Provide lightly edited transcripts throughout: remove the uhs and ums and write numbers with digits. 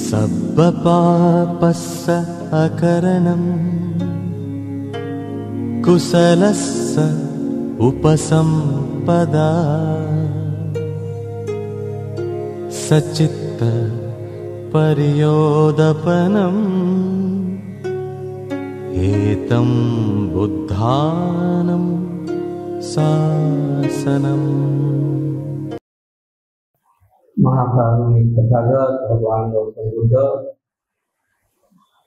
सब्बपापस्स अकरणं कुशलस्स उपसम्पदा सचित्त पर्योदपनम् एतं बुद्धानं शासनम्। महाकारुणिक तथागत भगवान गौतम बुद्ध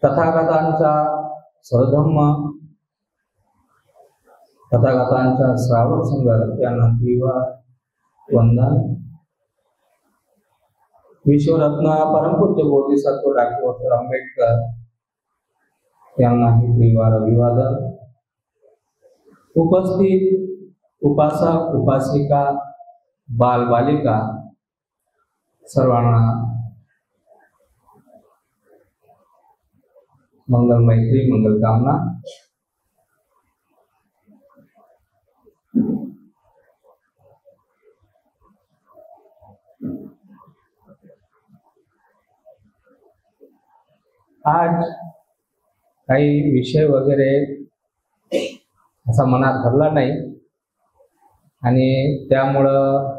तथागतांचा स्वधम्म तथागतांचा श्रावक संघ यांना त्रिवार वंदन। विश्वरत्न परमपूज्य बोधिसत्व डॉ. आंबेडकर यांना त्रिवार अभिवादन। उपस्थित उपासक उपासिका बाल बालिका सर्वांना मंगल मैत्री मंगल कामना। आज काही विषय वगैरे असा मनात धरला नाही आणि त्यामुळं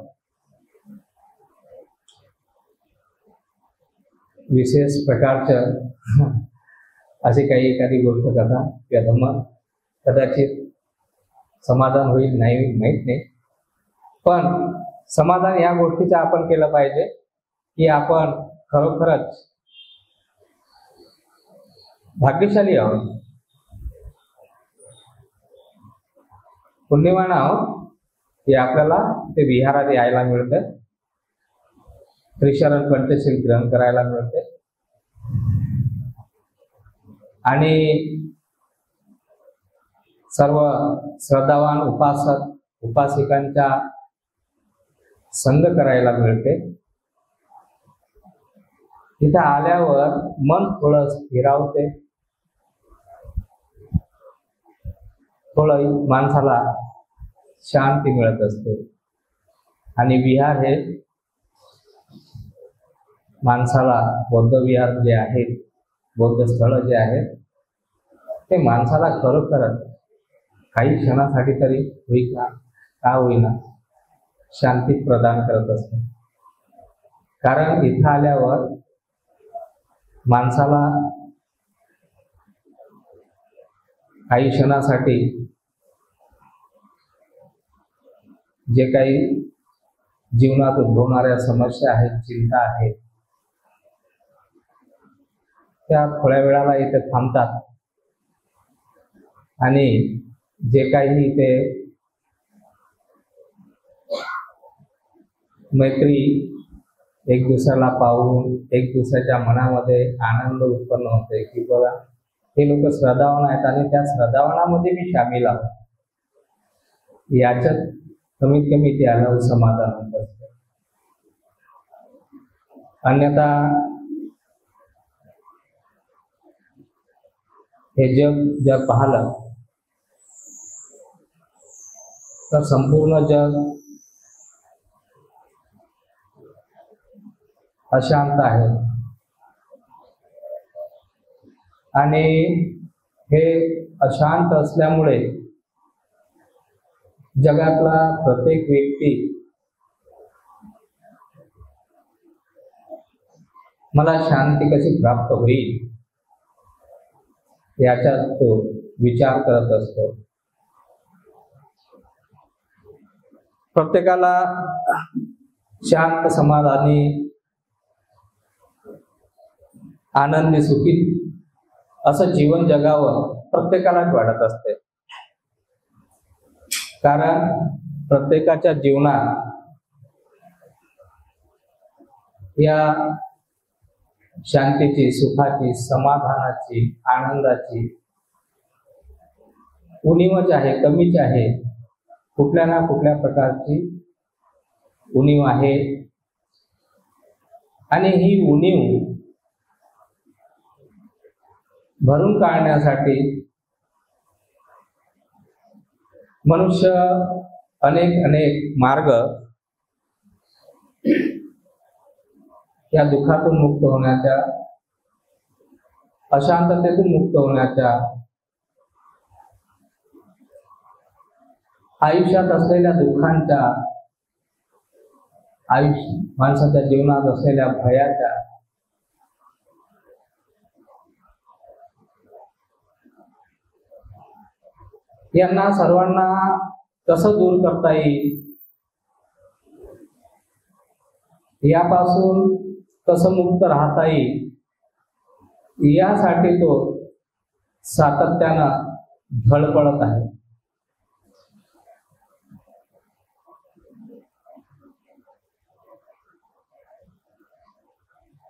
विशेष प्रकारचं अशी काही एखादी गोष्ट कथा किंवा धम्म कदाचित समाधान होईल नाही माहीत नाही, पण समाधान या गोष्टीचं आपण केलं पाहिजे की आपण खरोखरच भाग्यशाली आहोत, पुण्यवान आहोत की आपल्याला ते विहारात यायला मिळतं, त्रिशरण पंचशील ग्रहण करायला मिळते आणि सर्व श्रद्धावान उपासक उपासिकांचा संग करायला मिळते। इथं आल्यावर मन थोडं स्थिरावते, थोडं माणसाला शांती मिळत असते आणि विहार हे माणसाला बौद्ध विहार जे आहेत, बौद्ध स्थळ जे आहेत ते माणसाला खरोखरच काही क्षणासाठी तरी होईना का होईना शांती प्रदान करत असते। कारण इथं आल्यावर माणसाला काही क्षणासाठी जे काही जीवनात उद्भवणाऱ्या समस्या आहेत, चिंता आहेत, त्या थोड्या वेळाला इथे थांबतात आणि जे काही इथे मैत्री एक दुसऱ्याला पाहून एक दुसऱ्याच्या मनामध्ये आनंद उत्पन्न होते की बघा हे लोक श्रद्धावान आहेत आणि त्या श्रद्धावानामध्ये मी सामील आहोत, याच्यात कमीत कमी त्याला समाधान होत असते। अन्यथा हे जग पाहिलं तर संपूर्ण जग अशांत आहे आणि हे अशांत असल्यामुळे जगातला प्रत्येक व्यक्ती मला शांती कशी प्राप्त होईल याच्यात तो विचार करत असतो। प्रत्येकाला शांत समाधानी आनंदी सुखी असं जीवन जगावं प्रत्येकालाच वाटत असते, कारण प्रत्येकाच्या जीवनात या शांतीची, सुखाची, समाधानाची, आनंदाची उणीवच आहे, कमीच आहे, कुठल्या ना कुठल्या प्रकारची उणीव आहे आणि ही उणीव भरून काढण्यासाठी मनुष्य अनेक मार्ग या दुःखातून मुक्त होण्याच्या अशांततेतून मुक्त होण्याच्या, आयुष्यात असलेल्या दुःखांच्या, माणसाच्या जीवनात असलेल्या भयाच्या, यांना सर्वांना कसं दूर करता येईल, यापासून कसं मुक्त राहता येईल, यासाठी तो सातत्यानं धडपडत आहे.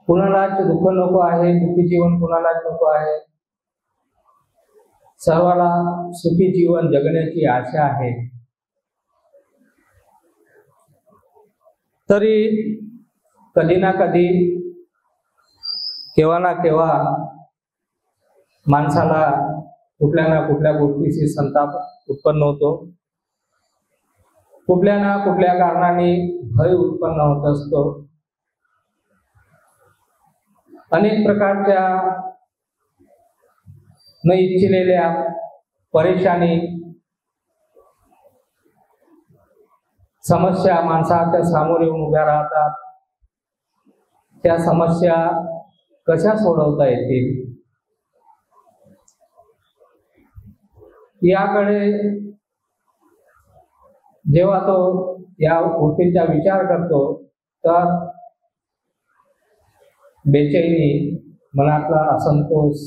कुणालाच दुःख नको आहे, दुःखी जीवन कुणालाच नको आहे. सर्वाला सुखी जीवन जगण्याची आशा आहे. तरी कधी ना कधी, केव्हा ना केव्हा माणसाला कुठल्या ना कुठल्या गोष्टीशी संताप उत्पन्न होतो. कुठल्या ना कुठल्या कारणाने भय उत्पन्न होत असतो. अनेक प्रकारच्या न इच्छिलेल्या परेशानी, समस्या माणसाच्या समोर येऊन उभ्या राहतात. त्या समस्या कशा सोडवता येतील, याकडे जेव्हा तो या गोष्टींचा विचार करतो तर बेचैनी, मनातला असंतोष,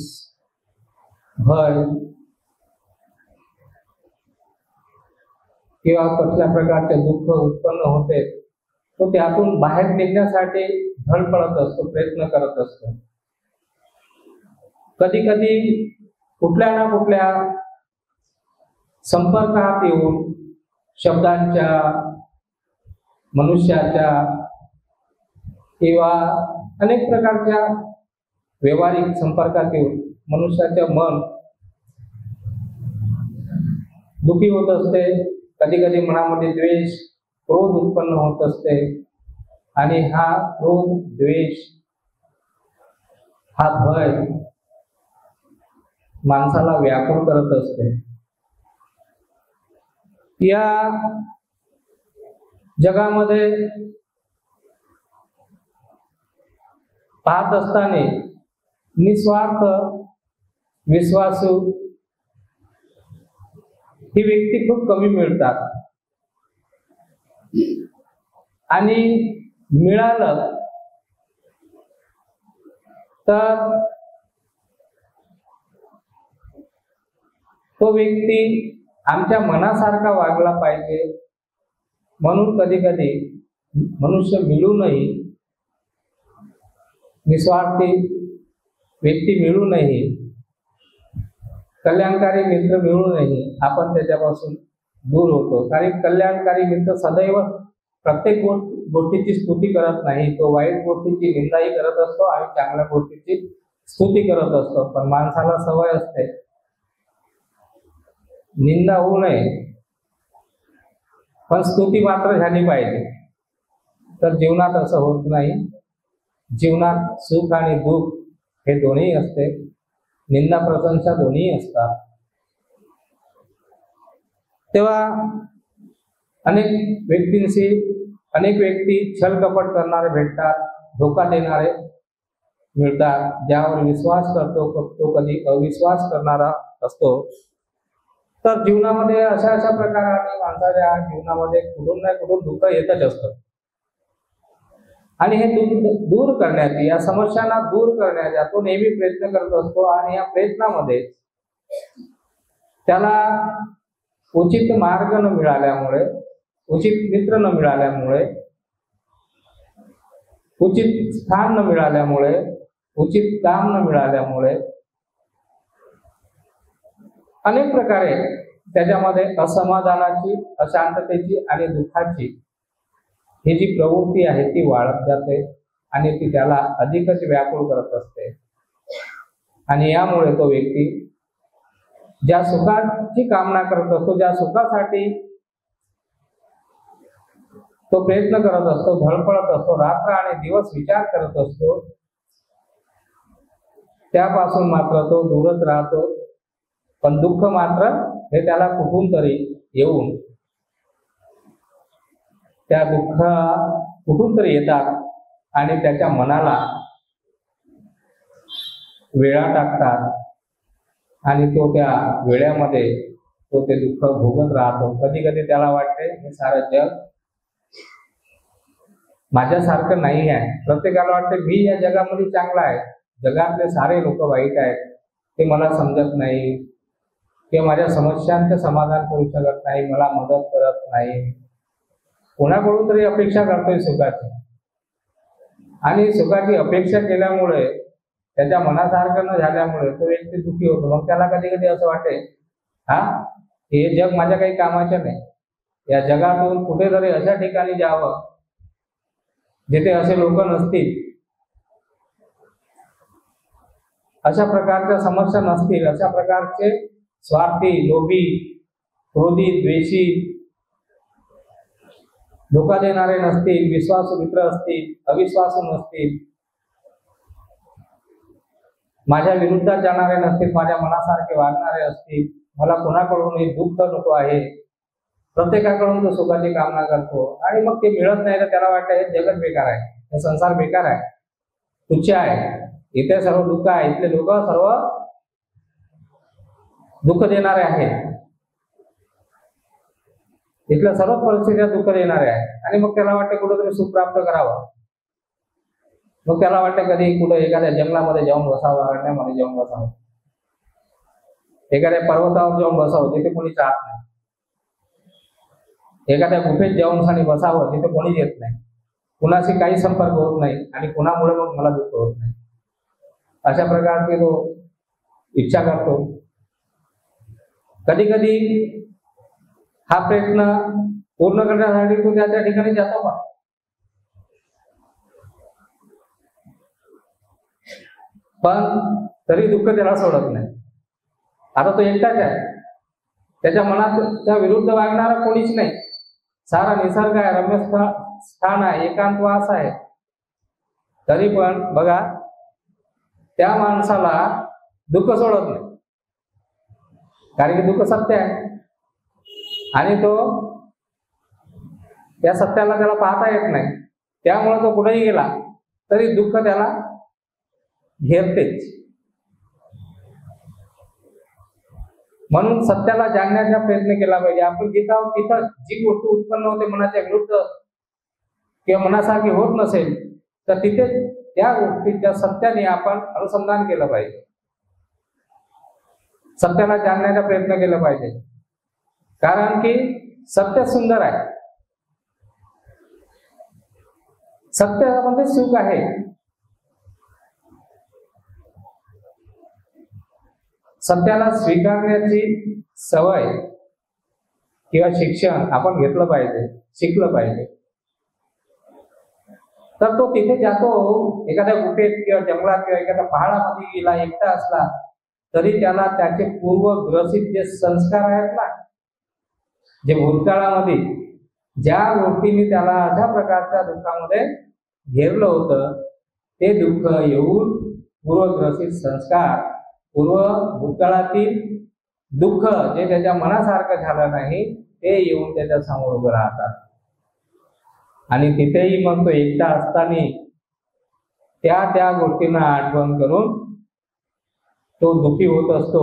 भय किंवा कुठल्या प्रकारचे दुःख उत्पन्न होते, तो त्यातून बाहेर निघण्यासाठी धडपडत असतो, प्रयत्न करत असतो. कधी कधी कुठल्या ना कुठल्या संपर्कात येऊन शब्दांच्या, मनुष्याच्या किंवा अनेक प्रकारच्या व्यवहारिक संपर्कात येऊन मनुष्याचे मन दुखी होत असते. कधी कधी मनामध्ये द्वेष, क्रोध उत्पन्न होत असते आणि हा क्रोध, द्वेष, हा भय माणसाला व्याकुळ करत असते. या जगामध्ये पाहत असताना निस्वार्थ, विश्वासू ही व्यक्ती खूप कमी मिळतात. आणि मिळालं तर तो व्यक्ती आमच्या मनासारखा वागला पाहिजे म्हणून कधी कधी मनुष्य मिळूनही, निस्वार्थी व्यक्ती मिळूनही, कल्याणकारी मित्र मिळूनही आपण त्याच्यापासून दूर होतो. कारण कल्याणकारी मित्र सदैव प्रत्येक गोष्टीची स्तुती करत नाही, तो वाईट गोष्टीची निंदाही करत असतो आणि चांगल्या गोष्टीची स्तुती करत असतो. पण माणसाला सवय असते निंदा होऊ नये पण स्तुती मात्र झाली पाहिजे. तर जीवनात असं होत नाही. जीवनात सुख आणि दुःख हे दोन्ही असते, निंदा प्रशंसा दोन्ही असतात. तेव्हा अनेक व्यक्तींशी अनेक व्यक्ती छल कपट करणारे भेटतात, धोका देणारे मिळतात. ज्यावर विश्वास करतो तो कधी अविश्वास करणारा असतो. तर जीवनामध्ये अशा प्रकाराने माणसाच्या जीवनामध्ये कुठून ना कुठून दुःख येतच असतं. आणि हे दुःख दूर करण्याची, या समस्यांना दूर करण्याचा तो नेहमी प्रयत्न करत असतो. आणि या प्रयत्नामध्ये त्याला उचित मार्ग न मिळाल्यामुळे, उचित मित्र न मिळाल्यामुळे, उचित स्थान न मिळाल्यामुळे, उचित काम न मिळाल्यामुळे अनेक प्रकारे त्याच्यामध्ये असमाधानाची, अशांततेची आणि दुःखाची ही जी प्रवृत्ती आहे ती वाढत जाते आणि ती त्याला अधिकच व्याकुळ करत असते. आणि यामुळे तो व्यक्ती ज्या सुखाची कामना करत असतो, ज्या सुखासाठी तो प्रयत्न करत असतो, धडपडत असतो, रात्र आणि दिवस विचार करत असतो, त्यापासून मात्र तो दूरच राहतो. पण दुःख मात्र हे त्याला कुठून तरी येऊन, त्या दुःख कुठून तरी येतात आणि त्याच्या मनाला वेळा टाकतात आणि तो त्या वेळामध्ये तो ते दुःख भोगत राहतो. कधी कधी त्याला वाटते हे सारं जग माझ्यासारखं नाही आहे. प्रत्येकाला वाटते मी या जगामध्ये चांगला आहे, जगातले सारे लोक वाईट आहेत, ते मला समजत नाही किंवा माझ्या समस्यांचं समाधान करू शकत नाही, मला मदत करत नाही. कोणाकडून तरी अपेक्षा करतोय सुखाची, आणि सुखाची अपेक्षा केल्यामुळे त्याच्या मनासारखं न झाल्यामुळे तो व्यक्ती दुःखी होतो. मग त्याला कधी कधी असं वाटते हे जग माझ्या काही कामाचे नाही, या जगातून कुठेतरी अशा ठिकाणी जावं जिथे असे लोक नसतील, अशा प्रकारच्या समस्या नसतील, अशा प्रकारचे स्वार्थी, लोभी, क्रोधी, द्वेषी, धोका देणारे नसतील, विश्वासू मित्र असतील, अविश्वासू नसतील, माझ्या विरुद्धात जाणारे नसतील, माझ्या मनासारखे वागणारे असतील. मला कोणाकडूनही दुःख नको आहे. प्रत्येकाकडून तो सुखाची कामना करतो आणि मग ते मिळत नाही तर त्याला वाटतं हे जगत बेकार आहे, हे संसार बेकार आहे, तुच्छ आहे, इथे सर्व दुःख आहे, इथले लोक सर्व दुःख देणारे आहेत, इथल्या सर्व परिस्थितीत दुःख देणारे आहेत. आणि मग त्याला वाटतं कुठेतरी सुख प्राप्त करावं. मग त्याला वाटतं कधी कुठे एखाद्या जंगलामध्ये जाऊन बसावं, अरण्यामध्ये जाऊन बसावं, एखाद्या पर्वतावर जाऊन बसावं जिथे कोणी जात नाही, एखाद्या गुफेत जाऊन आणि बसावं जिथे कोणी येत नाही, कुणाशी काही संपर्क होत नाही आणि कुणामुळे मग मला दुःख होत नाही. अशा प्रकारचे तो इच्छा करतो. कधी कधी हा प्रयत्न पूर्ण करण्यासाठी तो त्या ठिकाणी जातो, पण तरी दुःख त्याला सोडत नाही. आता तो एकटाच आहे, त्याच्या मनात त्या विरुद्ध वागणारा कोणीच नाही, सारा निसर्ग आहे, रम्य स्थान आहे, एकांतवास आहे. तरी पण बघा त्या माणसाला दुःख सोडत नाही, कारण की दुःख सत्य आहे आणि तो त्या सत्याला त्याला पाहता येत नाही. त्यामुळे तो कुठेही गेला तरी दुःख त्याला घेरतेच. म्हणून सत्याला जाणण्याचा प्रयत्न केला पाहिजे. आपण जिथं तिथं जी गोष्ट उत्पन्न होते मनाच्या विरुद्ध किंवा मनासारखी होत नसेल तर तिथे त्या गोष्टीच्या सत्याने आपण अनुसंधान केलं पाहिजे, सत्याला जाणण्याचा प्रयत्न केला पाहिजे. कारण की सत्य सुंदर आहे, सत्यामध्ये सुख आहे. सत्याला स्वीकारण्याची सवय किंवा शिक्षण आपण घेतलं पाहिजे, शिकलं पाहिजे. तर तो तिथे जातो, एखाद्या गुफेत किंवा जंगलात किंवा एखाद्या पहाडामध्ये गेला, एकटा असला तरी त्याला त्याचे पूर्वग्रसित जे संस्कार आहेत ना, जे भूतकाळामध्ये ज्या गोष्टींनी त्याला अशा प्रकारच्या दुःखामध्ये घेरलं होतं, ते दुःख येऊन पूर्वग्रसित संस्कार, पूर्व भूतकाळातील दुःख जे त्याच्या मनासारखं झालं नाही ते येऊन त्याच्या समोर उभं राहतात. आणि तिथेही मग तो एकटा असताना त्या गोष्टींना आठवण करून तो दुःखी होत असतो.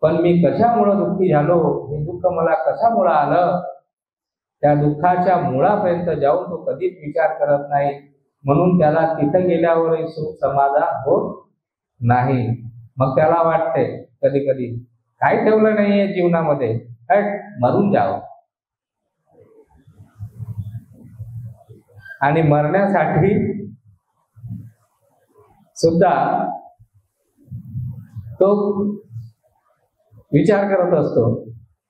पण मी कशामुळे दुःखी झालो, हे दुःख मला कशामुळे आलं, त्या दुःखाच्या मुळापर्यंत जाऊन तो कधीच विचार करत नाही. म्हणून त्याला तिथं गेल्यावरही सुख समाधान होत नाही. मग त्याला वाटते कधी कधी काय ठेवलं नाहीये जीवनामध्ये, मरून जावं. आणि मरण्यासाठी सुद्धा तो विचार करत असतो.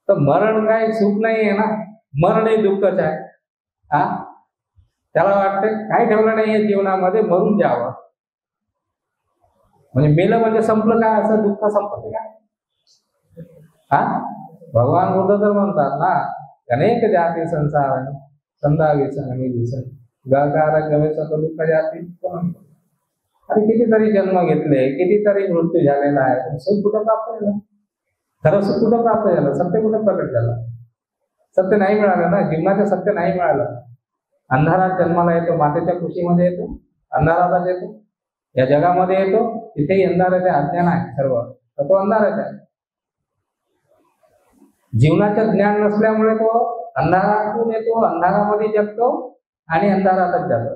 तर मरण काय सुख नाहीये ना, मरण हे दुःखच आहे. त्याला वाटते काय ठेवलं नाहीये जीवनामध्ये, मरून जावं. म्हणजे मेलं म्हणजे संपलं काय, असं दुःख संपत काय? भगवान बुद्ध तर म्हणतात ना, अनेक जाती संसार संधा व्यसन आणि व्यसन गकार गवे सकल दुःख जाती. आणि कितीतरी जन्म घेतले, कितीतरी मृत्यू झालेला आहे, सुख कुठं प्राप्त झालं? खरं सुख कुठं प्राप्त झालं? सत्य कुठं प्रकट झालं? सत्य नाही मिळालं ना, जीवनाचं सत्य नाही मिळालं. अंधारात जन्माला येतो, मातेच्या कुशीमध्ये येतो, अंधारातच येतो, या जगामध्ये येतो, तिथेही अंधाराचे अज्ञान आहे सर्व, तर तो अंधाराचा आहे. जीवनाचं ज्ञान नसल्यामुळे तो अंधारातून येतो, अंधारामध्ये जगतो आणि अंधारातच जातो.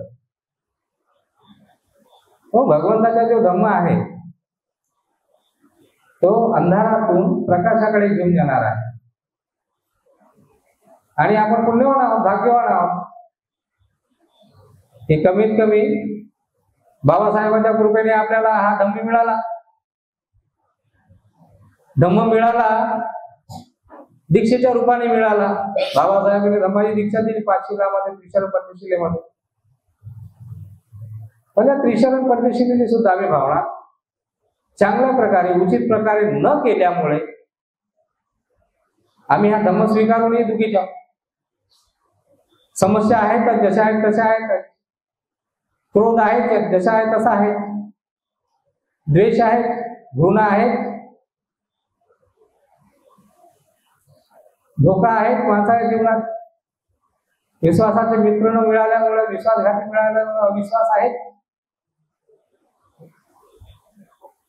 तो भगवंताचा जो धम्म आहे तो अंधारातून प्रकाशाकडे घेऊन जाणार आहे. आणि आपण पुण्यवान आहोत, भाग्यवान आहोत की कमीत कमी बाबासाहेबांच्या कृपेने आपल्याला हा धम्म मिळाला. धम्म मिळाला दीक्षेच्या रूपाने मिळाला. बाबासाहेबांनी धम्माची दीक्षा दिली 5 शिलामध्ये, त्रिशरण पंचशिलेमध्ये. पण त्या त्रिशरण पंचशिलेची सुद्धा आम्ही भावना चांगल्या प्रकारे, उचित प्रकारे न केल्यामुळे आम्ही हा धम्म स्वीकारूनही दुखी आहोत. समस्या आहेत, जशा आहेत तशा आहेत. क्रोध आहेत, जसा आहे तसा आहे. द्वेष आहेत, घृणा आहेत, धोका आहेत माणसाच्या जीवनात. विश्वासाचे मित्र न मिळाल्यामुळे, विश्वासघाती मिळाल्यामुळे अविश्वास आहे.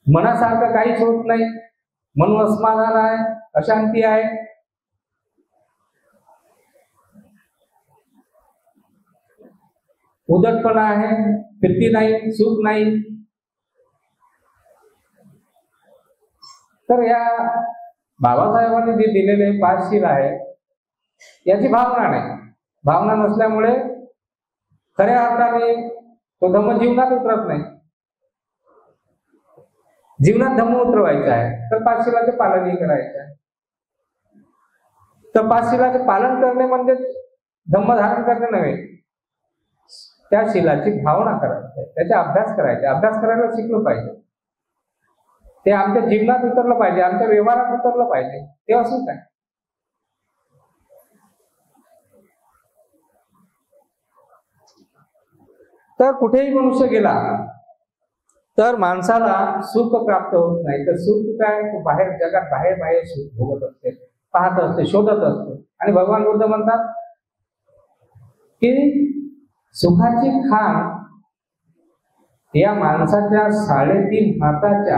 मनासारखं काहीच होत नाही, मन असमाधान आहे, अशांती आहे. उद्धटपणा आहे, प्रीती नाही, सुख नाही. तर या बाबासाहेबांनी जे दिलेले 5 शील आहे याची भावना नाही. भावना नसल्यामुळे खऱ्या अर्थाने तो धम्म जीवनात उतरत नाही. जीवनात धम्म उतरवायचा आहे तर 5 शिलाचे पालनही करायचे आहे. तर 5 शिलाचे पालन करणे म्हणजे धम्म धारण करणे नव्हे, त्या शिलाची भावना करायची, त्याचा अभ्यास करायचा. अभ्यास करायला शिकलो पाहिजे, ते आमच्या जीवनात उतरलं पाहिजे, आमच्या व्यवहारात उतरलं पाहिजे. ते असं काय तर कुठेही मनुष्य गेला तर माणसाला सुख प्राप्त होत नाही. तर सुख काय, बाहेर जगात बाहेर बाहेर सुख भोगत असते, पाहत असते, शोधत असते. आणि भगवान बुद्ध म्हणतात की सुखाची खाण या माणसाच्या 3.5 हाताच्या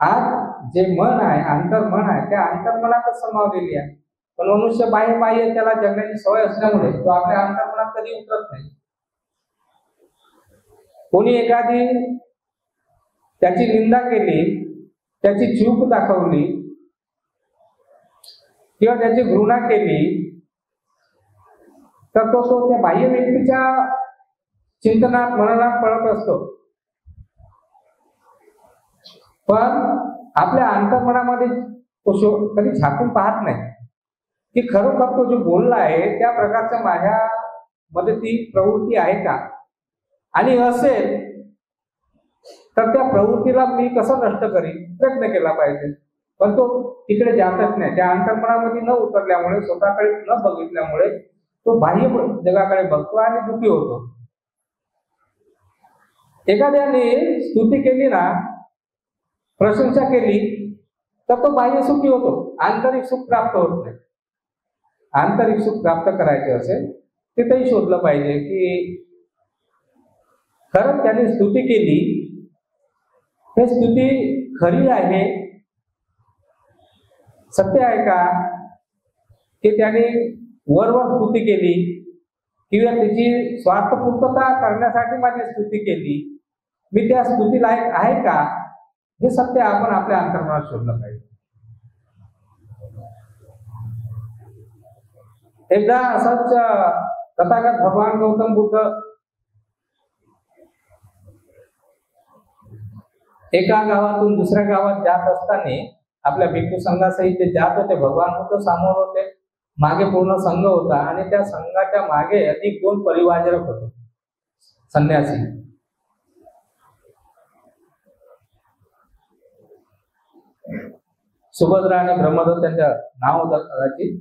आत जे मन आहे, अंतर्मन आहे, त्या अंतर्मनातच समावलेली आहे. पण मनुष्य बाहेर बाह्य त्याला जगण्याची सवय असल्यामुळे तो आपल्या अंतर्मनात कधी उतरत नाही. कोणी एखादी त्याची निंदा केली, त्याची चूक दाखवली किंवा त्याची घृणा केली तर तो त्या बाह्य व्यक्तीच्या चिंतनात, मननात पडत असतो. पण आपल्या अंतर्मनामध्ये तो कधी झाकून पाहत नाही की खरोखर तो जो बोलला आहे त्या प्रकारच्या माझ्यामध्ये ती प्रवृत्ती आहे का, आणि असेल तर त्या प्रवृत्तीला मी कसं नष्ट करीन प्रयत्न केला पाहिजे. पण तो तिकडे जातच नाही. त्या अंतर्मनामध्ये न उतरल्यामुळे, स्वतःकडे न बघितल्यामुळे तो बाह्य जगाकडे बघतो आणि दुःखी होतो. एखाद्याने स्तुती केली ना, प्रशंसा केली तर तो बाह्य सुखी होतो, आंतरिक सुख प्राप्त होत नाही. आंतरिक सुख प्राप्त करायचे असेल तिथेही शोधलं पाहिजे की खरंच त्याने स्तुती केली, हे स्तुती खरी आहे, सत्य आहे का, की त्याने वरवर स्तुती केली किंवा त्याची स्वार्थपूर्तता करण्यासाठी माझी स्तुती केली, मी त्या स्तुती लायक आहे का, हे सत्य आपण आपल्या अंतर्मनात शोधलं पाहिजे. एकदा असंच तथागत भगवान गौतम बुद्ध एका गावातून दुसऱ्या गावात जात असताना आपल्या भिक्खू संघासहित ते जात होते. भगवान बुद्ध समोर होते, मागे पूर्ण संघ होता आणि त्या संघाच्या मागे अधिक 2 परिवारक होते, संन्यासी. सुभद्रा आणि ब्रह्मदेव त्यांचं नाव होतं कदाचित.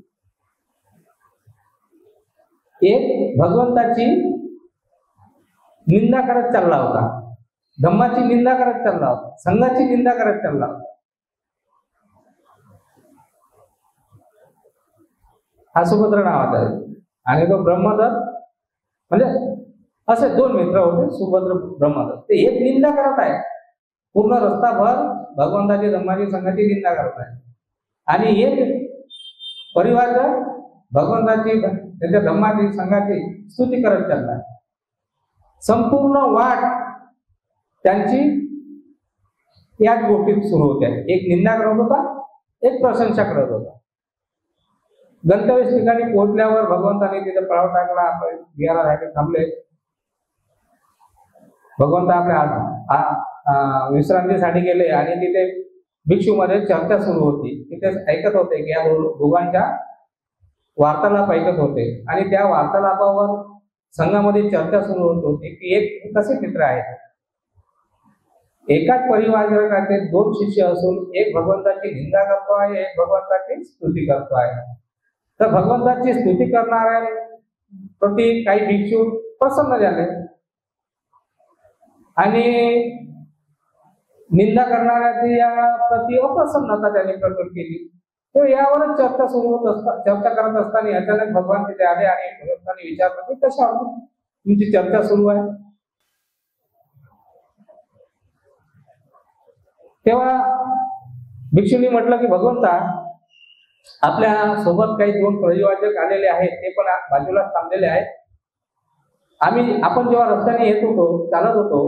एक भगवंताची निंदा करत चालला होता धम्माची निंदा करत चालला होता, संघाची निंदा करत चालला होता. हा सुभद्र नावाचा आहे. आणि तो ब्रह्मदत्त, म्हणजे असे दोन मित्र होते, सुभद्र ब्रह्मदत्त. ते एक निंदा करत आहे, पूर्ण रस्ताभर भगवंताची धम्माची संघाची निंदा करत आहे. आणि एक परिवार भगवंताची त्याच्या धम्माची संघाची स्तुती करत चालला. संपूर्ण वाट त्यांची याच गोष्टीत सुरू होत्या. एक निंदा करत होता, एक प्रशंसा करत होता. गंतव्य ठिकाणी पोहोचल्यावर भगवंताने तिथे पळाव टाकला. आपण विहारासाठी थांबले. भगवंत आपल्या विश्रांतीसाठी गेले आणि तिथे भिक्षू मध्ये चर्चा सुरू होती. तिथे ऐकत होते की या दोघांच्या वार्तालाप ऐकत होते. आणि त्या वार्तालापावर संघामध्ये चर्चा सुरू होत होती की एक कसे मित्र आहेत. एकाच परिवाराचे दोन शिष्य असून एक भगवंताची निंदा करतो आहे, एक भगवंताची स्तुती करतो आहे. तर भगवंताची स्तुती करणाऱ्या प्रति काही भिक्षू प्रसन्न झाले आणि निंदा करणाऱ्याची या प्रति अप्रसन्नता त्यांनी प्रकट केली. तो यावरच चर्चा सुरू होत असता, चर्चा करत असताना अचानक भगवान तिथे आले आणि भगवंतांनी विचारलं की कशावर तुमची चर्चा सुरू आहे. तेव्हा भिक्षूंनी म्हटलं की भगवंता, आपल्या सोबत काही दोन परिवारजक आलेले आहेत, ते पण बाजूला थांबलेले आहेत. आपण जेव्हा रस्त्याने येत होतो, चालत होतो,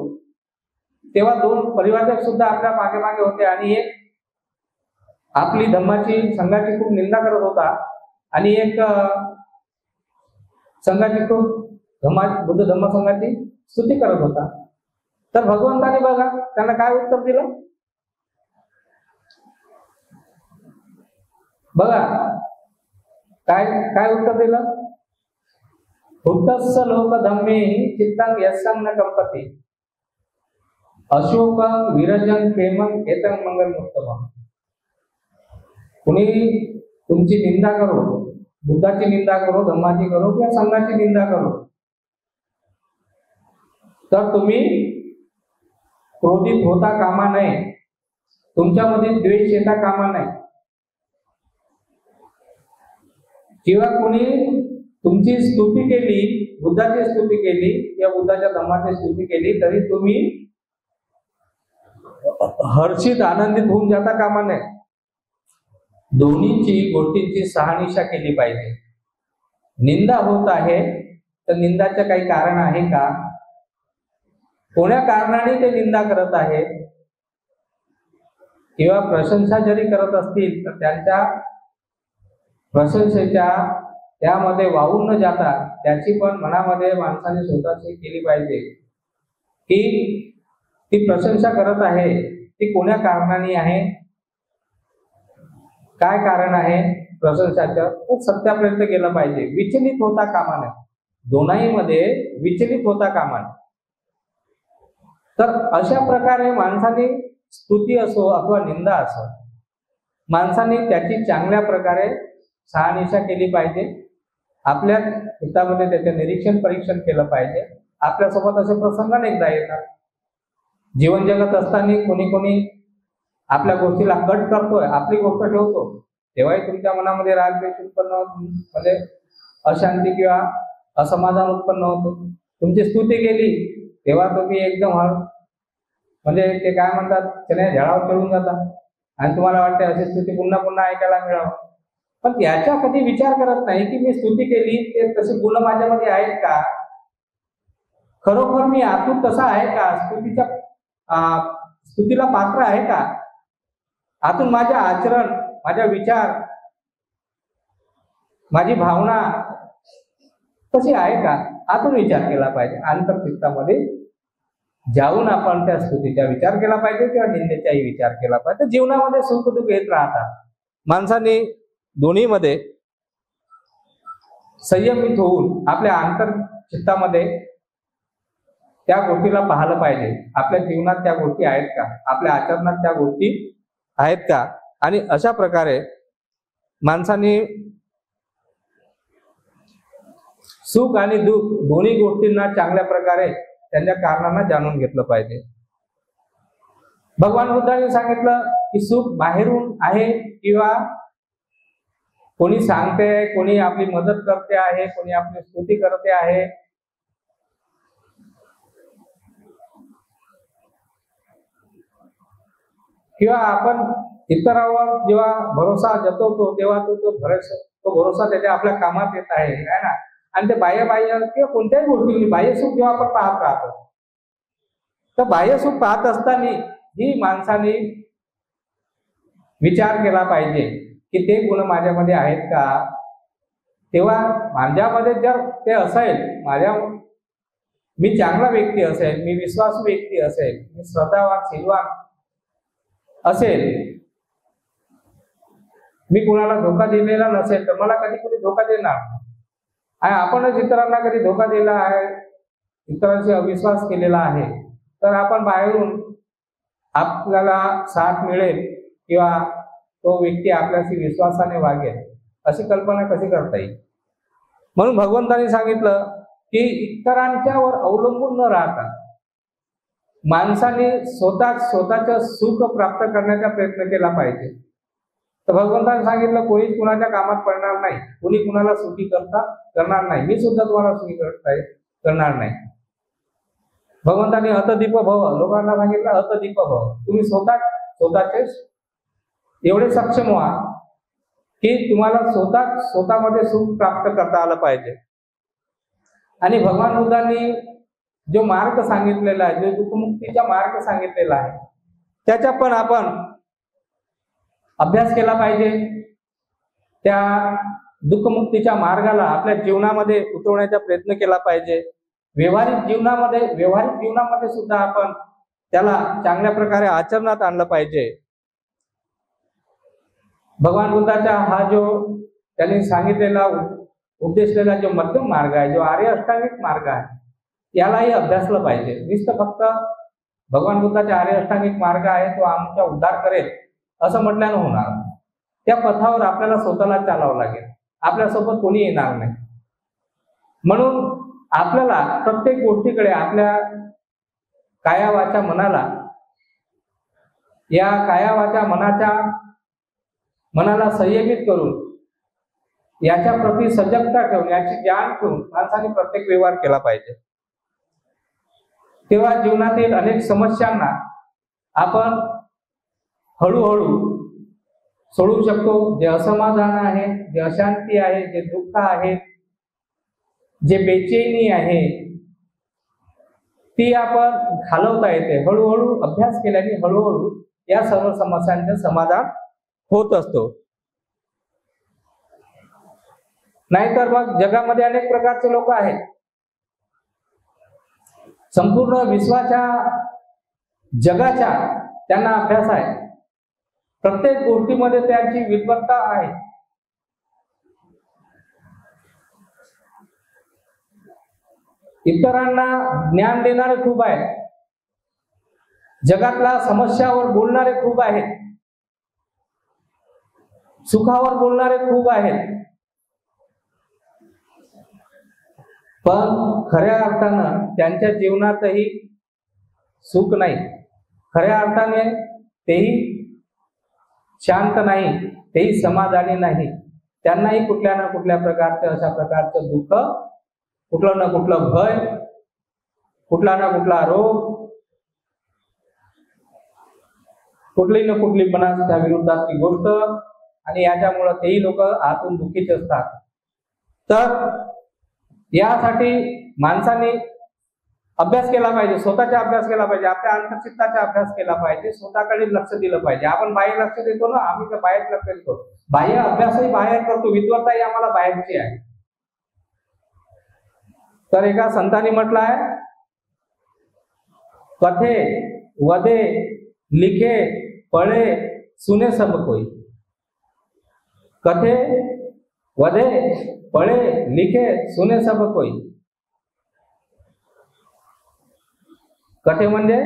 तेव्हा दोन परिवारजक सुद्धा आपल्या मागे मागे होते आणि एक आपली धम्माची संघाची खूप निंदा करत होता आणि एक संघाची खूप बुद्ध धम्म संघाची स्तुती करत होता. तर भगवंताने बघा त्यांना काय उत्तर दिलं. बघा काय काय उत्तर दिलं. हुट्टस्स लोक धम्मे चित्तं यस्सं न कंपती अशोकं विरजन प्रेमं एतं मंगलमुत्तमम्. कुणी तुमची निंदा करो, बुद्धाची निंदा करो, धम्माची करो किंवा संघाची निंदा करो, तर तुम्ही क्रोधित होता कामा नये, तुमच्यामध्ये द्वेष येता कामा नये. किंवा कोणी तुमची स्तुती केली, बुद्धाची स्तुती केली किंवा बुद्धाच्या धम्माची स्तुती केली, तरी तुम्ही हर्षित आनंदित होऊन जाता कामा नये. दोन्हीची गोष्टींची शहानिशा केली पाहिजे. निंदा होत आहे तर निंदाचे काही कारण आहे का, कोण्या कारणाने ते निंदा करत आहे, किंवा प्रशंसा जरी करत असतील तर त्यांच्या प्रशंसेच्या त्यामध्ये वाहून न जाता त्याची पण मनामध्ये माणसाने स्वतःची केली पाहिजे की ती प्रशंसा करत आहे ती कोण्या कारणाने आहे, काय कारण आहे प्रशंसाचं, सत्यापर्यंत गेलं पाहिजे. विचलित होता कामा नये, दोन्हीमध्ये विचलित होता कामा नये. तर अशा प्रकारे माणसाने स्तुती असो अथवा निंदा असो, माणसाने त्याची चांगल्या प्रकारे शहानिशा केली पाहिजे. आपल्या हितामध्ये त्याचे निरीक्षण परीक्षण केलं पाहिजे. आपल्यासोबत असे प्रसंग अनेकदा येतात. जीवन जगत असताना कोणी कोणी आपल्या गोष्टीला कट करतोय, आपली गोष्ट ठेवतो, तेव्हाही तुमच्या मनामध्ये रागद्वेष उत्पन्न होतो, म्हणजे अशांती किंवा असमाधान उत्पन्न होतो. तुमची स्तुती केली तेव्हा तुम्ही एकदम म्हणजे ते काय म्हणतात, त्याने झाडावर चढून जातात आणि तुम्हाला वाटते अशी स्तुती पुन्हा पुन्हा ऐकायला मिळावं. पण याचा कधी विचार करत नाही की मी स्तुती केली ते तसे गुण माझ्यामध्ये आहेत का, खरोखर मी आतून तसा आहे का, स्तुतीला पात्र आहे का, आतून माझे आचरण, माझा विचार, माझी भावना तशी आहे का, आतून विचार केला पाहिजे. अंतर्चित्तामध्ये जाऊन आपण त्या स्तुतीचा विचार केला पाहिजे किंवा निंदेचाही विचार केला पाहिजे. जीवनामध्ये सुख दुःख येत राहतात. माणसाने दोन्हीमध्ये संयमित होऊन आपल्या अंतर्चित्तामध्ये त्या गोष्टीला पाहिलं पाहिजे. आपल्या जीवनात त्या गोष्टी आहेत का, आपल्या आचरणात त्या गोष्टी आहेत का. आणि अशा प्रकारे माणसाने सुख आणि दुःख दोन्ही गोष्टींना चांगल्या प्रकारे त्यांच्या कारणांना जाणून घेतलं पाहिजे. भगवान बुद्धांनी सांगितलं की सुख बाहेरून आहे किंवा कोणी सांगते, कोणी आपली मदत करते आहे, कोणी आपली स्तुती करते आहे, किंवा आपण इतरांवर जेव्हा भरोसा जतवतो तेव्हा तो भरोसा त्याच्या आपल्या कामात येत आहे ना. आणि ते बाह्य किंवा कोणत्याही गोष्टी बाह्य सुख जेव्हा आपण पाहत राहतो, तर बाह्य सुख पाहत असताना ही माणसाने विचार केला पाहिजे की ते गुण माझ्यामध्ये आहेत का. तेव्हा माझ्यामध्ये जर ते असेल, मी चांगला व्यक्ती असेल, मी विश्वासू व्यक्ती असेल, मी श्रद्धावान शीलवान असेल, मी कुणाला धोका दिलेला नसेल, तर मला कधी कोणी धोका देणार नाही. आणि आपणच इतरांना कधी धोका दिला आहे, इतरांशी अविश्वास केलेला आहे, तर आपण बाहेरून आपल्याला साथ मिळेल किंवा तो व्यक्ती आपल्याशी विश्वासाने वागेल अशी कल्पना कशी करता येईल. म्हणून भगवंतांनी सांगितलं की इतरांच्यावर अवलंबून न राहता माणसाने स्वतःचं सुख प्राप्त करण्याचा प्रयत्न केला पाहिजे. तर भगवंतांनी सांगितलं कोणीच कुणाच्या कामात पडणार नाही, कोणी कुणाला सुखी करणार नाही, मी सुद्धा तुम्हाला सुखी करणार नाही. भगवंतांनी हतदीप भव, लोकांना सांगितलं हतदीप भव, तुम्ही स्वतःचे एवढे सक्षम व्हा की तुम्हाला स्वतःमध्ये सुख प्राप्त करता आलं पाहिजे. आणि भगवान बुद्धांनी जो मार्ग सांगितलेला आहे, जो दुःखमुक्तीचा मार्ग सांगितलेला आहे, त्याचा पण आपण अभ्यास केला पाहिजे. त्या दुःखमुक्तीच्या मार्गाला आपल्या जीवनामध्ये उतरवण्याचा प्रयत्न केला पाहिजे. व्यवहारिक जीवनामध्ये सुद्धा आपण त्याला चांगल्या प्रकारे आचरणात आणलं पाहिजे. भगवान बुद्धाचा हा जो त्यांनी सांगितलेला उपदेशलेला जो मध्यम मार्ग आहे, जो आर्य अष्टांगिक मार्ग आहे, यालाही अभ्यासलं पाहिजे. नुसतं फक्त भगवान बुद्धाचा आर्य अष्टांगिक मार्ग आहे, तो आमचा उद्धार करेल असं म्हटल्यानं होणार. त्या पथावर आपल्याला स्वतःला चालावं लागेल, आपल्यासोबत कोणी येणार नाही. म्हणून आपल्याला प्रत्येक गोष्टीकडे आपल्या काया वाचा मनाला, या काया वाचा मनाला संयमित करून याच्या प्रती सजगता ठेवून, याची जाण ठेवून माणसाने प्रत्येक व्यवहार केला पाहिजे. तेव्हा जीवनातील अनेक समस्यांना आपण हळूहळू सोडू शकतो. जे असमाधान आहे, जे अशांती आहे, जे दुःख आहे, जे बेचैनी आहे, ती आपण घालवता येते. हळूहळू अभ्यास केल्याने हळूहळू या सर्व समस्यांचे समाधान होत असतो. नाहीतर मग जगामध्ये अनेक प्रकारचे लोक आहेत, संपूर्ण विश्वाच्या जगाच्या त्यांना अभ्यास आहे, प्रत्येक गोष्टीमध्ये त्यांची विद्वत्ता आहे. इतरांना ज्ञान देणारे खूप आहेत, जगातल्या समस्यावर बोलणारे खूप आहेत, सुखावर बोलणारे खूप आहेत, पण खऱ्या अर्थानं त्यांच्या जीवनातही सुख नाही. खऱ्या अर्थाने तेही शांत नाही, तेही समाधानी नाही. त्यांनाही कुठल्या ना कुठल्या प्रकारचे अशा प्रकारचं दुःख, कुठलं ना कुठलं भय, कुठला ना कुठला रोग, कुठली ना कुठली मनाच्या विरुद्धातली गोष्ट, आणि याच्यामुळे तेही लोक आतून दुःखीच असतात. तर यासाठी माणसाने अभ्यास केला पाहिजे, स्वतःचा अभ्यास केला पाहिजे, आपल्या अंतर्चित्ताचा अभ्यास केला पाहिजे, स्वतःकडे लक्ष दिलं पाहिजे. आपण बाहेर लक्ष देतो ना, आम्ही तर बाहेर लक्ष देतो, बाह्य अभ्यासही बाहेर करतो, विद्वत्ताही आम्हाला बाहेरची आहे. तर एका संतांनी म्हटलं आहे, कथे वधे लिखे पढ़े सुने सब कोई. कथे वधे पढ़े लिखे सुने सब कोई. कथे म्हणजे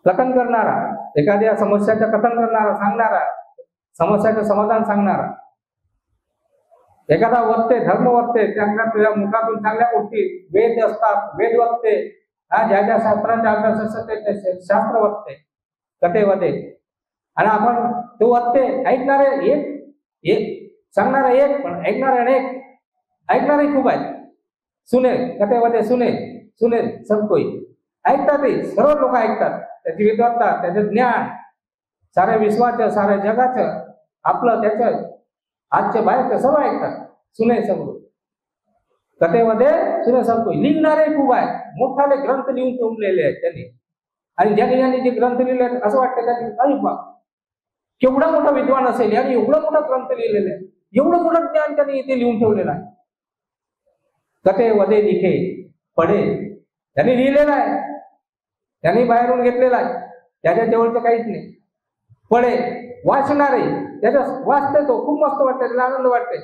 कथन करणारा, एखाद्या समस्याचं कथन करणारा, सांगणारा, समस्याचं समाधान सांगणारा. एखादा वक्ते, धर्म वक्ते, तुझ्या मुखातून चांगल्या गोष्टी, वेद असतात, वेद वक्ते, ज्या ज्या शास्त्रांचा अभ्यास असतो ते शास्त्र वाचते कथे वते, आणि आपण तो वाचते ऐकणारे एक सांगणारे एक पण ऐकणारे अनेक, ऐकणारे खूप आहेत. सुने कथे वते सुने सब कोई ऐकतात, ते सर्व लोक ऐकतात. त्याची विद्वत्ता, त्याचं ज्ञान, साऱ्या विश्वाचं साऱ्या जगाचं आपलं त्याचं आजच्या बाहेरचं सर्व ऐकतात. सुने सब कथेमध्ये सुने सब कोई. लिहिणारे खूप आहेत, मोठाले ग्रंथ लिहून ठेवलेले आहेत त्यांनी, आणि ज्यांनी जे ग्रंथ लिहिले आहेत असं वाटतं त्यांनी अरे बा केवढा मोठा विद्वान असेल आणि एवढा मोठा ग्रंथ लिहिलेला आहे, एवढं मोठं ज्ञान त्यांनी इथे लिहून ठेवलेलं आहे. कथे वदे लिखे पढे, त्यांनी लिहिलेलं आहे, त्यांनी बाहेरून घेतलेला आहे, त्याच्या जवळचं काहीच नाही. पढे वाचणारे, त्याच्या वाचते तो खूप मस्त वाटते, त्याला आनंद वाटते,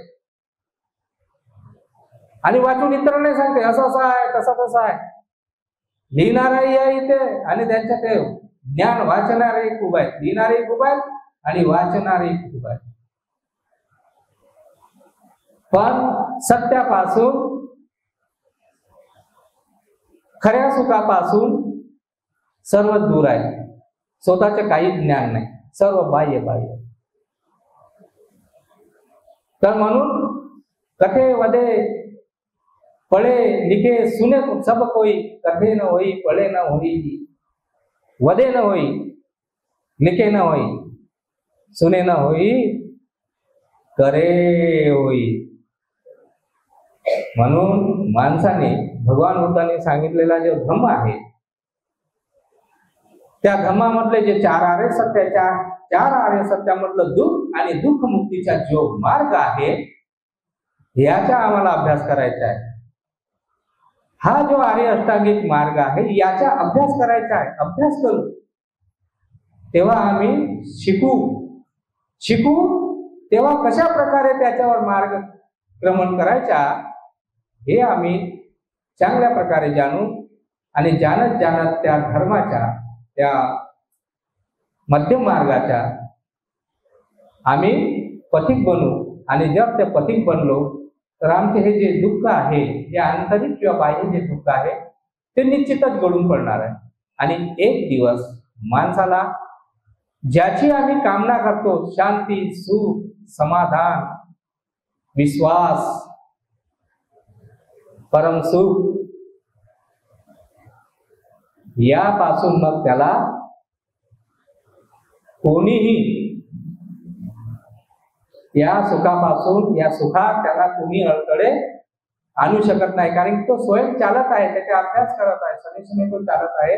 आणि वाचून इतरांना सांगते असं असं आहे तसं आहे. लिहिणाराही आहे इथे आणि त्यांच्या ते ज्ञान वाचणारे खूप आहेत, लिहिणारे खूप आहेत आणि वाचणारे खूप आहेत. पण सत्यापासून खऱ्या सुखापासून सर्व दूर आहे. स्वतःचे काही ज्ञान नाही, सर्व बाह्य. तर म्हणून कथे वदे पढे लिखे सुने सब कोई, कथे न होई पढे न होई, वदे न होई लिखे न होई, सुने न होई करे होई. म्हणून माणसाने भगवान बुद्धांनी सांगितलेला जो धम्म आहे त्या धम्मामधले जे चार आर्य सत्यामधलं दुःख आणि दुःख मुक्तीचा जो मार्ग आहे याचा आम्हाला अभ्यास करायचा आहे. हा जो आर्य अष्टांगिक मार्ग आहे याचा अभ्यास करायचा आहे. अभ्यास करू तेव्हा आम्ही शिकू तेव्हा कशा प्रकारे त्याच्यावर मार्गक्रमण करायचा हे आम्ही चांगल्या प्रकारे जाणू, आणि जानत त्या धर्माच्या त्या मध्यम मार्गाच्या आम्ही पथिक बनू. आणि जर ते पथिक बनलो तर आमचे हे जे दुःख आहे, जे आंतरिक किंवा बाह्य जे दुःख आहे ते निश्चितच गळून पडणार आहे. आणि एक दिवस माणसाला ज्याची आम्ही कामना करतो, शांती, सुख, समाधान, विश्वास, परम सुख, यापासून मग त्याला कोणीही या सुखापासून, या सुखात त्याला कोणी अडथळे आणू शकत नाही. कारण तो स्वयं चालत आहे, त्याचा अभ्यास करत आहे, शनी तो चालत आहे.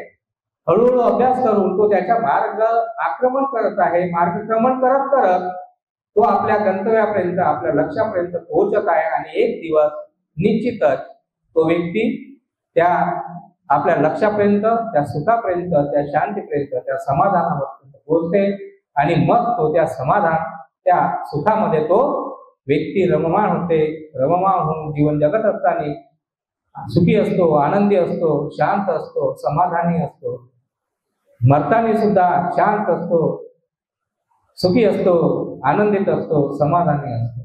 हळूहळू अभ्यास करून तो त्याच्या मार्गक्रमण करत आहे. मार्गक्रमण करत तो आपल्या गंतव्यापर्यंत, आपल्या लक्ष्यापर्यंत पोहोचत आहे. आणि एक दिवस निश्चितच तो व्यक्ती त्या आपल्या लक्ष्यापर्यंत, त्या सुखापर्यंत, त्या शांतीपर्यंत, त्या समाधानापर्यंत पोहोचते. आणि मग तो त्या समाधान, त्या सुखामध्ये तो व्यक्ती रममाण होते. रममाण होऊन जीवन जगत असताना सुखी असतो, आनंदी असतो, शांत असतो, समाधानी असतो. मरताना सुद्धा शांत असतो, सुखी असतो, आनंदित असतो, समाधानी असतो.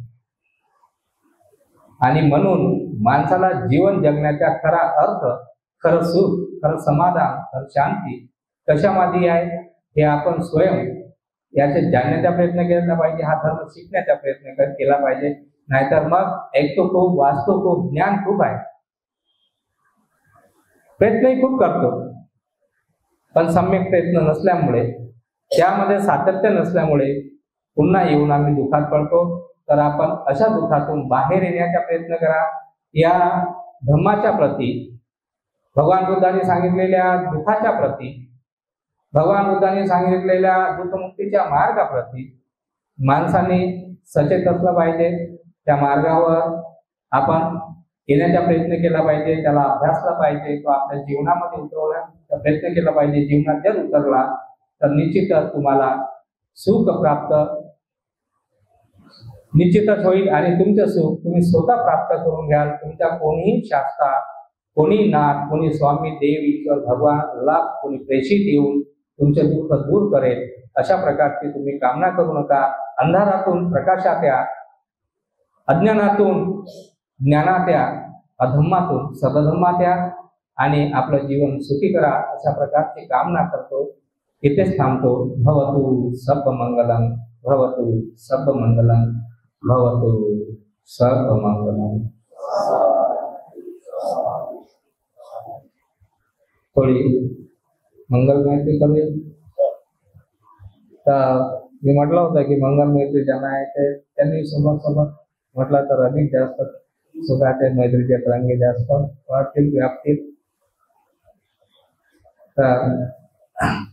आणि म्हणून माणसाला जीवन जगण्याचा खरा अर्थ, खरं सुख, खरं समाधान, खरं शांती कशामध्ये आहे हे आपण स्वयं याचे जाणण्याचा प्रयत्न केला पाहिजे. हा धर्म शिकण्याचा प्रयत्न केला पाहिजे. नाहीतर मग ऐकतो खूप, वाचतो खूप, ज्ञान खूप आहे, प्रयत्नही खूप करतो, पण सम्यक प्रयत्न नसल्यामुळे, त्यामध्ये सातत्य नसल्यामुळे पुन्हा येऊन आम्ही दुःखात पडतो. तर आपण अशा दुःखातून बाहेर येण्याचा प्रयत्न करा. या धम्माच्या प्रती, भगवान बुद्धांनी सांगितलेल्या दुःखाच्या प्रती, भगवान बुद्धांनी सांगितलेल्या दुःखमुक्तीच्या मार्गाप्रती माणसाने सचेत असलं पाहिजे. त्या मार्गावर आपण येण्याचा प्रयत्न केला पाहिजे, त्याला अभ्यासला पाहिजे, तो आपल्या जीवनामध्ये उतरवण्याचा प्रयत्न केला पाहिजे. जीवनात जर उतरला तर निश्चितच तुम्हाला सुख प्राप्त निश्चितच होईल. आणि तुमचं सुख तुम्ही स्वतः प्राप्त करून घ्याल. तुमच्या कोणीही शास्त्रा, कोणी नाथ, कोणी स्वामी, देव, ईश्वर, भगवानला कोणी प्रेषित येऊन तुमचे दुःख दूर करेल अशा प्रकारची तुम्ही कामना करू नका. अंधारातून प्रकाशात या, अज्ञानातून ज्ञानात या, अधम्मातून सदधम्मात या. आणि आपलं जीवन सुखी करा अशा प्रकारची कामना करतो. इथेच थांबतो. भवतु सर्व मंगलम, भवतु सर्व मंगलम, भवतु सर्व मंगलम. थोडी मंगल मैत्री करूया. तर मी म्हटलं होतं की मंगल मैत्री ज्यांना आहे ते त्यांनी सोबत सोबत म्हटलं तर अधिक जास्त सुखाचे मैत्रीचे तरंगे जास्त वाढतील, व्यापतील. तर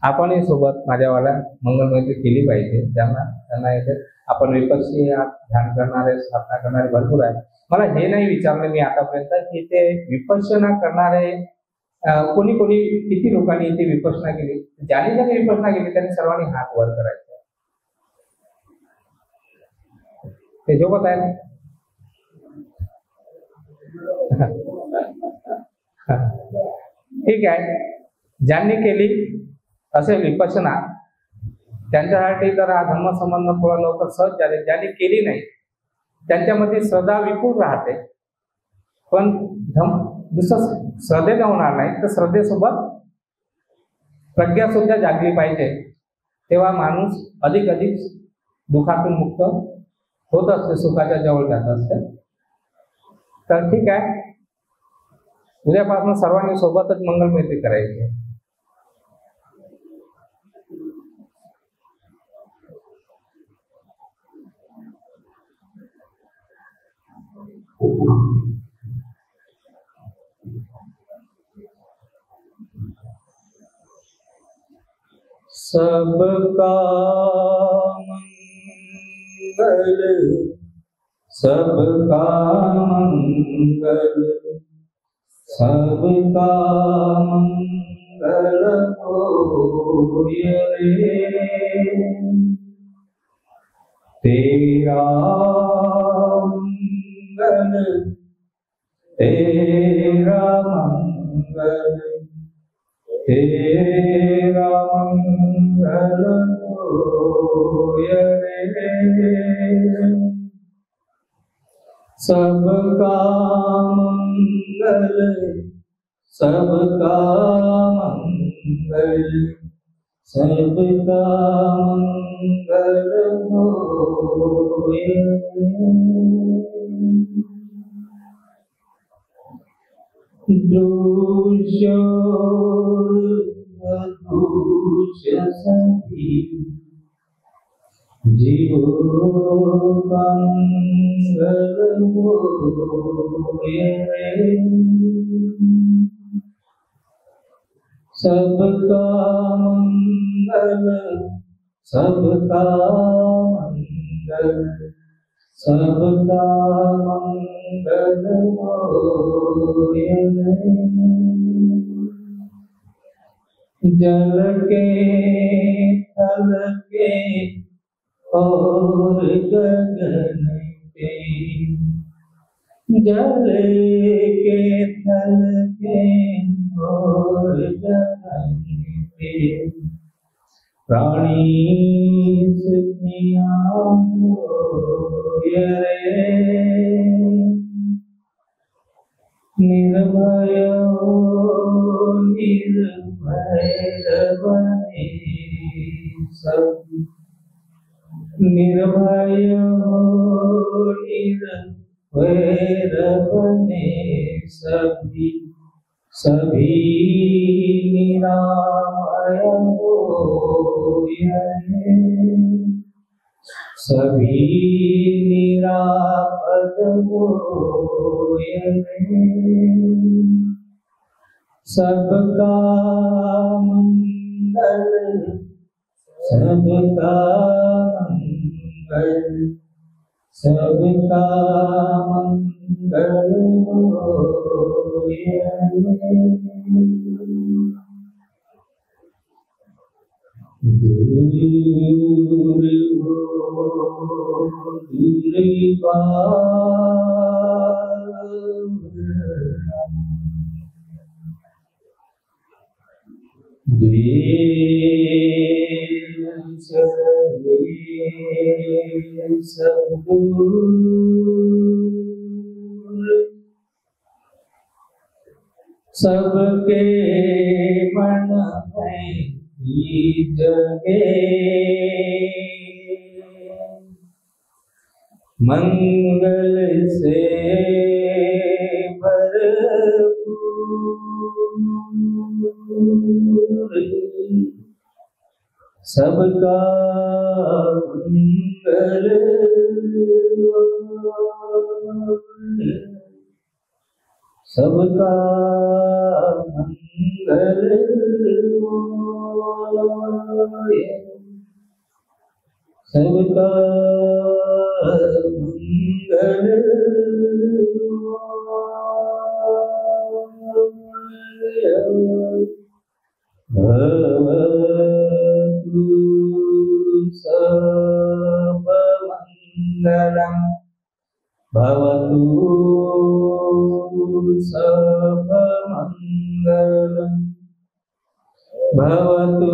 आपणही सोबत माझ्यावाला मंगल मैत्री केली पाहिजे. त्यांना येते. आपण विपक्षी ध्यान करणारे, साधना करणारे भरपूर आहे. मला हे नाही विचारलं मी आतापर्यंत की ते विपश्यना करणारे कोणी कोणी किती लोकांनी इथे विपश्यना केली. ज्यांनी विपश्यना केली त्यांनी सर्वांनी हात वर करायचे. ते झोपत आहे. ठीक आहे. ज्यांनी केली असे विपश्यना त्यांच्यासाठी तर हा धम्मसंबंध थोडा लवकर सहज झाले. ज्यांनी केली नाही त्यांच्यामध्ये श्रद्धा विपुल राहते, पण दुसरं श्रद्धेने होणार नाही तर श्रद्धेसोबत प्रज्ञा सुद्धा जागली पाहिजे. तेव्हा माणूस अधिक अधिक दुःखातून मुक्त होत असते, सुखाच्या जवळ जात असते. तर ठीक आहे, उद्यापासून सर्वांनी सोबतच मंगल मैत्री करायची. सबका मंगल, सबका मंगल, सबका मंगल होय रे. तेरा मंगल, तेरा मंगल, तेरा मंगल होय रे. सबका मंगल, सबका मंगल, सबका मंगल होय रे. दृश्य अदृश्य सभी जीवों का मंगल होय रे. सबका मंगल, सबका मंगल, सबका मंगल होय रे. जल के थल के और गगन पे, जल के थल के और गगन पे, प्राणी सुखियाँ होय रे. निर्भय निर्भय बने सब, निर्भय निर्भय बने सभी, सभी निरामय होय रे. सभी निरापद होय रे. सबका मंगल, सबका मंगल, सबका मंगल होय रे. दूर हो दूर पार, द्वेष सब दूर, सबके मन में ही जगे मंगल से भरपूर सबका मंगल सबका मंगल सबका मंगल भवतु सर्वमङ्गलं भवतु सर्वमङ्गलं भवतु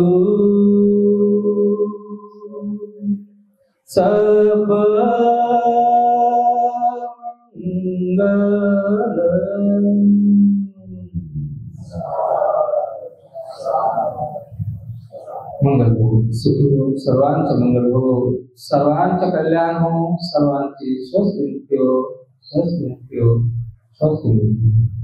सर्वमङ्गलम् मंगल हो, सुखी हो, सर्वांचे मंगल हो, सर्वांचे कल्याण हो, सर्वांची स्वस्थ मुक्ती हो, स्वस्थ मुक्ती हो, स्वस्थ मुक्ती हो.